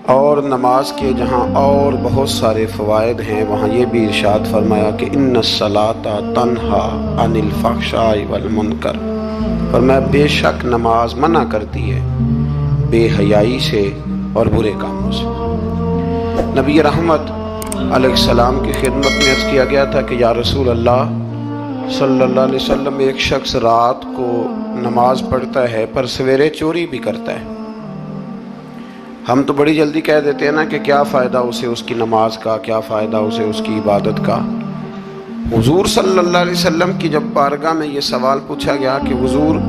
اور نماز کے جہاں اور بہت سارے فوائد ہیں وہاں یہ بھی ارشاد فرمایا کہ ان الصلاۃ تنہا عن الفحشاء والمنکر، فرمایا بے شک نماز منع کرتی ہے بے حیائی سے اور برے کاموں سے۔ نبی رحمت علیہ السلام کی خدمت میں عرض کیا گیا تھا کہ یا رسول اللہ صلی اللہ علیہ وسلم، ایک شخص رات کو نماز پڑھتا ہے پر سویرے چوری بھی کرتا ہے۔ ہم تو بڑی جلدی کہہ دیتے ہیں نا کہ کیا فائدہ اسے اس کی نماز کا، کیا فائدہ اسے اس کی عبادت کا۔ حضور صلی اللہ علیہ وسلم کی جب بارگاہ میں یہ سوال پوچھا گیا کہ حضور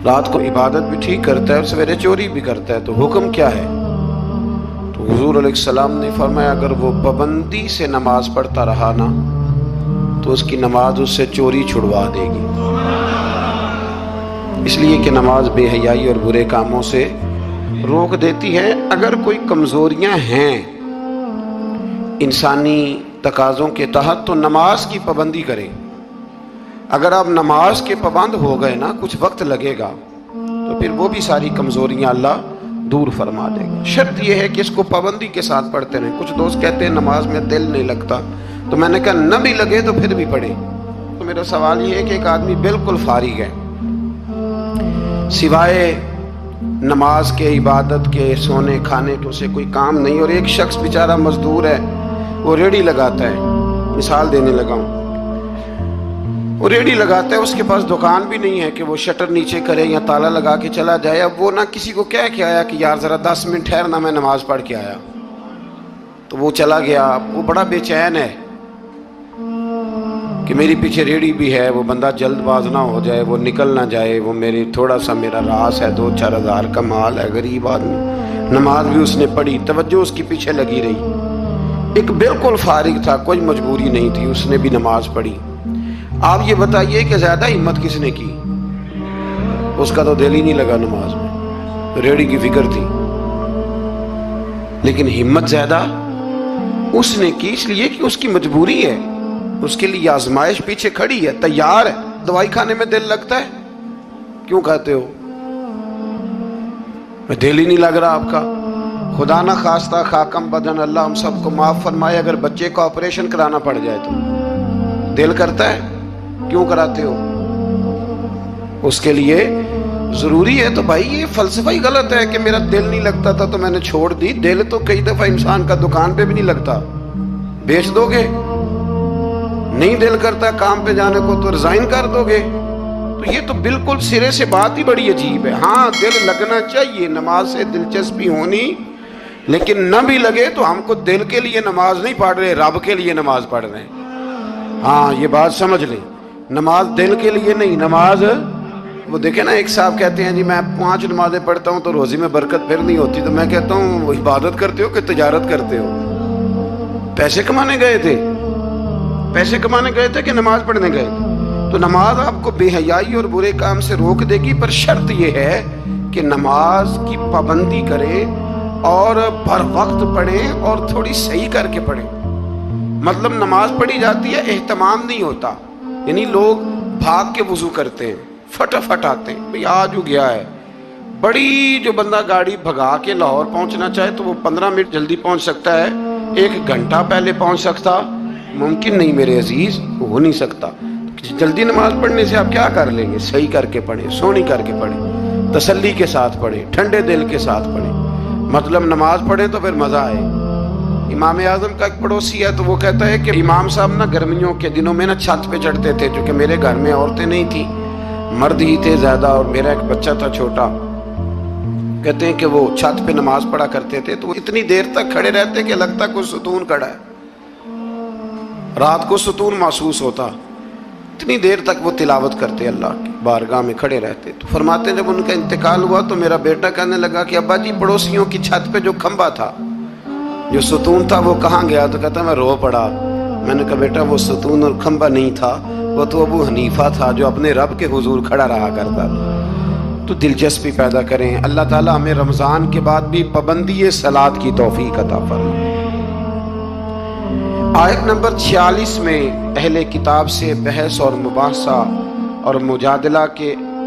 رات کو عبادت بھی ٹھیک کرتا ہے اور سویرے چوری بھی کرتا ہے، تو حکم کیا ہے؟ تو حضور علیہ السلام نے فرمایا اگر وہ پابندی سے نماز پڑھتا رہا نا تو اس کی نماز اس سے چوری چھڑوا دے گی، اس لیے کہ نماز بے حیائی اور برے کاموں سے روک دیتی ہے۔ اگر کوئی کمزوریاں ہیں انسانی تقاضوں کے تحت تو نماز کی پابندی کرے۔ اگر آپ نماز کے پابند ہو گئے نا، کچھ وقت لگے گا تو پھر وہ بھی ساری کمزوریاں اللہ دور فرما دے گا۔ شرط یہ ہے کہ اس کو پابندی کے ساتھ پڑھتے رہیں۔ کچھ دوست کہتے ہیں نماز میں دل نہیں لگتا، تو میں نے کہا نہ بھی لگے تو پھر بھی پڑھیں۔ تو میرا سوال یہ ہے کہ ایک آدمی بالکل فارغ ہے، سوائے نماز کے، عبادت کے، سونے کھانے کے اسے کوئی کام نہیں، اور ایک شخص بیچارہ مزدور ہے، وہ ریڑھی لگاتا ہے، مثال دینے لگا ہوں، وہ ریڑھی لگاتا ہے، اس کے پاس دکان بھی نہیں ہے کہ وہ شٹر نیچے کرے یا تالا لگا کے چلا جائے۔ اب وہ نہ کسی کو کہہ کے آیا کہ یار ذرا 10 منٹ ٹھہرنا، میں نماز پڑھ کے آیا، تو وہ چلا گیا۔ وہ بڑا بے چین ہے کہ میری پیچھے ریڑھی بھی ہے، وہ بندہ جلد باز نہ ہو جائے، وہ نکل نہ جائے، وہ میری تھوڑا سا میرا راس ہے، 2-4 ہزار کا مال ہے، غریب آدمی۔ نماز بھی اس نے پڑھی، توجہ اس کی پیچھے لگی رہی۔ ایک بالکل فارغ تھا، کوئی مجبوری نہیں تھی، اس نے بھی نماز پڑھی۔ آپ یہ بتائیے کہ زیادہ ہمت کس نے کی؟ اس کا تو دل ہی نہیں لگا نماز میں، ریڑھی کی فکر تھی، لیکن ہمت زیادہ اس نے کی، اس لیے کہ اس کی مجبوری ہے، اس کے لیے آزمائش پیچھے کھڑی ہے، تیار ہے۔ دوائی کھانے میں دل لگتا ہے؟ کیوں کہتے ہو دل ہی نہیں لگ رہا آپ کا؟ خدا نہ خواستہ خاکم بدن، اللہ ہم سب کو معاف فرمائے، اگر بچے کو آپریشن کرانا پڑ جائے تو دل کرتا ہے؟ کیوں کراتے ہو؟ اس کے لیے ضروری ہے۔ تو بھائی یہ فلسفہ ہی غلط ہے کہ میرا دل نہیں لگتا تھا تو میں نے چھوڑ دی۔ دل تو کئی دفعہ انسان کا دکان پہ بھی نہیں لگتا، بیچ دو گے؟ نہیں دل کرتا کام پہ جانے کو تو ریزائن کر دو گے؟ تو یہ تو بالکل سرے سے بات ہی بڑی عجیب ہے۔ ہاں دل لگنا چاہیے، نماز سے دلچسپی ہونی، لیکن نہ بھی لگے تو ہم کو دل کے لیے نماز نہیں پڑھ رہے، رب کے لیے نماز پڑھ رہے ہیں۔ ہاں یہ بات سمجھ لیں، نماز دل کے لیے نہیں، نماز وہ دیکھیں نا، ایک صاحب کہتے ہیں جی میں 5 نمازیں پڑھتا ہوں تو روزی میں برکت پھر نہیں ہوتی، تو میں کہتا ہوں وہ عبادت کرتے ہو کہ تجارت کرتے ہو؟ پیسے کمانے گئے تھے؟ پیسے کمانے گئے تھے کہ نماز پڑھنے گئے تھے؟ تو نماز آپ کو بے حیائی اور برے کام سے روک دے گی، پر شرط یہ ہے کہ نماز کی پابندی کریں اور بر وقت پڑھیں اور تھوڑی صحیح کر کے پڑھیں۔ مطلب نماز پڑھی جاتی ہے، اہتمام نہیں ہوتا، یعنی لوگ بھاگ کے وضو کرتے ہیں، فٹافٹ آتے ہیں، بھئی آج ہو گیا ہے۔ بڑی جو بندہ گاڑی بھگا کے لاہور پہنچنا چاہے تو وہ 15 منٹ جلدی پہنچ سکتا ہے، 1 گھنٹہ پہلے پہنچ سکتا ممکن نہیں میرے عزیز، ہو نہیں سکتا۔ جلدی نماز پڑھنے سے آپ کیا کر لیں گے؟ صحیح کر کے پڑھیں، سونی کر کے پڑھیں، تسلی کے ساتھ پڑھیں، ٹھنڈے دل کے ساتھ پڑھیں۔ مطلب نماز پڑھیں تو پھر مزہ آئے۔ امام اعظم کا ایک پڑوسی ہے تو وہ کہتا ہے کہ امام صاحب نا گرمیوں کے دنوں میں نا چھت پہ چڑھتے تھے، کیونکہ میرے گھر میں عورتیں نہیں تھیں، مرد ہی تھے زیادہ، اور میرا ایک بچہ تھا چھوٹا۔ کہتے ہیں کہ وہ چھت پہ نماز پڑھا کرتے تھے تو وہ اتنی دیر تک کھڑے رہتے کہ لگتا کوئی ستون کھڑا ہے، رات کو ستون محسوس ہوتا، اتنی دیر تک وہ تلاوت کرتے، اللہ کی بارگاہ میں کھڑے رہتے۔ تو فرماتے ہیں جب ان کا انتقال ہوا تو میرا بیٹا کہنے لگا کہ ابا جی پڑوسیوں کی چھت پہ جو کھمبا تھا، جو ستون تھا، وہ کہاں گیا؟ تو کہتا میں رو پڑا۔ میں نے کہا بیٹا وہ ستون اور کھمبا نہیں تھا، وہ تو ابو حنیفہ تھا جو اپنے رب کے حضور کھڑا رہا کرتا تھا۔ تو دلچسپی پیدا کریں۔ اللہ تعالیٰ ہمیں رمضان کے بعد بھی پابندی صلاۃ کی توفیق عطا فرمائے۔ آیت نمبر 46 میں اہل کتاب سے بحث اور مباحثہ اور مجادلہ کے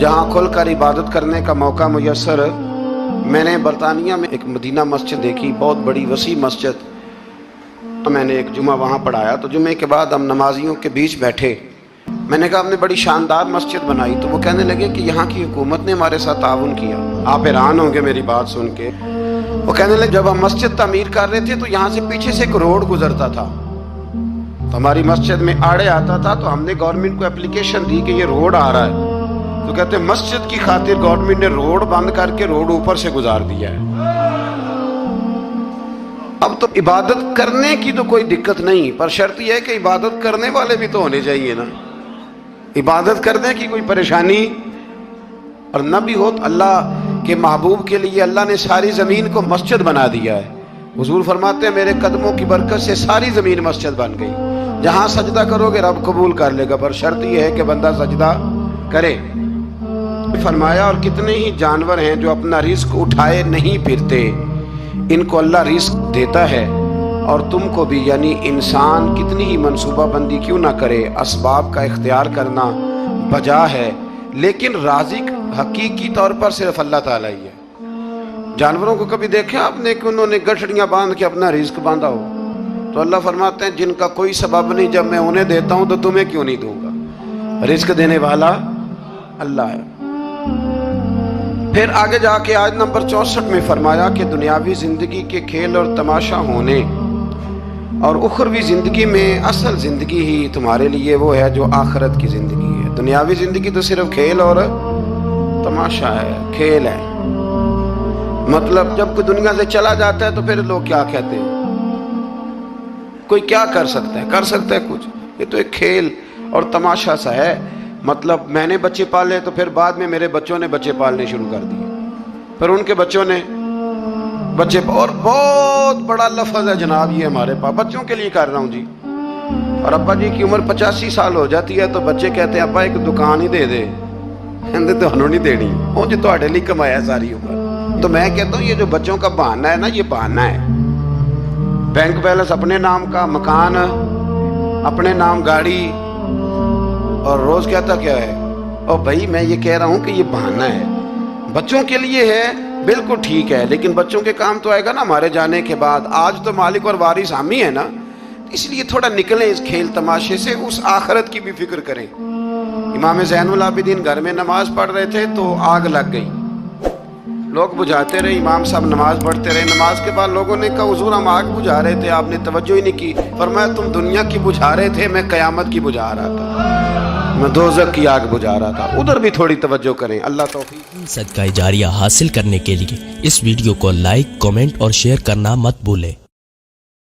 جہاں کھل کر عبادت کرنے کا موقع میسر. میں نے برطانیہ میں ایک مدینہ مسجد دیکھی, بہت بڑی وسیع مسجد. میں نے ایک جمعہ وہاں پڑھایا, تو جمعے کے بعد ہم نمازیوں کے بیچ بیٹھے. میں نے کہا ہم نے بڑی شاندار مسجد بنائی. تو وہ کہنے لگے کہ یہاں کی حکومت نے ہمارے ساتھ تعاون کیا. آپ حیران ہوں گے میری بات سن کے. وہ کہنے لگے جب ہم مسجد تعمیر کر رہے تھے تو یہاں سے پیچھے سے ایک روڈ گزرتا تھا, تو ہماری مسجد میں آڑے آتا تھا, تو ہم نے گورنمنٹ کو اپلیکیشن دی کہ یہ روڈ آ رہا ہے. تو کہتے ہیں مسجد کی خاطر گورنمنٹ نے روڈ بند کر کے روڈ اوپر سے گزار دیا ہے. اب تو عبادت کرنے کی تو کوئی دقت نہیں, پر شرط یہ ہے کہ عبادت کرنے والے بھی تو ہونے چاہیے نا. عبادت کرنے کی کوئی پریشانی اور نہ بھی ہو. تو اللہ کے محبوب کے لیے اللہ نے ساری زمین کو مسجد بنا دیا ہے. حضور فرماتے ہیں میرے قدموں کی برکت سے ساری زمین مسجد بن گئی. جہاں سجدہ کرو گے رب قبول کر لے گا, پر شرط یہ ہے کہ بندہ سجدہ کرے. فرمایا اور کتنے ہی جانور ہیں جو اپنا رزق اٹھائے نہیں پھرتے, ان کو اللہ رزق دیتا ہے. اور تم کو بھی, یعنی انسان کتنی ہی منصوبہ بندی کیوں نہ کرے, اسباب کا اختیار کرنا بجا ہے, لیکن رازق حقیقی طور پر صرف اللہ تعالیٰ ہی ہے. جانوروں کو کبھی دیکھیں آپ نے کہ انہوں نے گٹھڑیاں باندھ کے اپنا رزق باندھا ہو؟ تو اللہ فرماتے ہیں جن کا کوئی سبب نہیں, جب میں انہیں دیتا ہوں تو تمہیں کیوں نہیں دوں گا. رزق دینے والا اللہ ہے. پھر آگے جا کے آیت نمبر 64 میں فرمایا کہ دنیاوی زندگی کے کھیل اور تماشا ہونے, اور اخروی زندگی میں اصل زندگی ہی تمہارے لیے وہ ہے جو آخرت کی زندگی ہے. دنیاوی زندگی تو صرف کھیل اور تماشا ہے, کھیل ہے. مطلب جب کوئی دنیا سے چلا جاتا ہے تو پھر لوگ کیا کہتے ہیں, کوئی کیا کر سکتا ہے کچھ. یہ تو ایک کھیل اور تماشا سا ہے. مطلب میں نے بچے پالے تو پھر بعد میں میرے بچوں نے بچے پالنے شروع کر دیے, پھر ان کے بچوں نے بچے, اور بہت بڑا لفظ ہے جناب یہ ہمارے پاس, بچوں کے لیے کر رہا ہوں جی. اور ابا جی کی عمر 85 سال ہو جاتی ہے تو بچے کہتے ہیں ابا ایک دکان ہی دے دے. کہتے تو ہنوں نہیں دینی, وہ جو تہاڈے لیے کمایا ساری عمر. تو میں کہتا ہوں یہ جو بچوں کا بہانہ ہے نا, یہ بہانہ ہے. بینک بیلنس اپنے نام کا, مکان اپنے نام, گاڑی, اور روز کہتا کیا ہے, اور بھائی میں یہ کہہ رہا ہوں کہ یہ بہانہ ہے. بچوں کے لیے ہے بالکل ٹھیک ہے, لیکن بچوں کے کام تو آئے گا نا ہمارے جانے کے بعد. آج تو مالک اور وارث ہم ہی ہے نا, اس لیے تھوڑا نکلیں اس کھیل تماشے سے, اس آخرت کی بھی فکر کریں. امام زین العابدین گھر میں نماز پڑھ رہے تھے تو آگ لگ گئی. لوگ بجھاتے رہے, امام صاحب نماز پڑھتے رہے. نماز کے بعد لوگوں نے کہا حضور ہم آگ بجھا رہے تھے, آپ نے توجہ ہی نہیں کی. فرمایا تم دنیا کی بجھا رہے تھے, میں قیامت کی بجھا رہا تھا, میں دوزخ کی آگ بجھا رہا تھا. ادھر بھی تھوڑی توجہ کریں. اللہ توفیق. صدقہ جاریہ حاصل کرنے کے لیے اس ویڈیو کو لائک, کمنٹ اور شیئر کرنا مت بھولیں.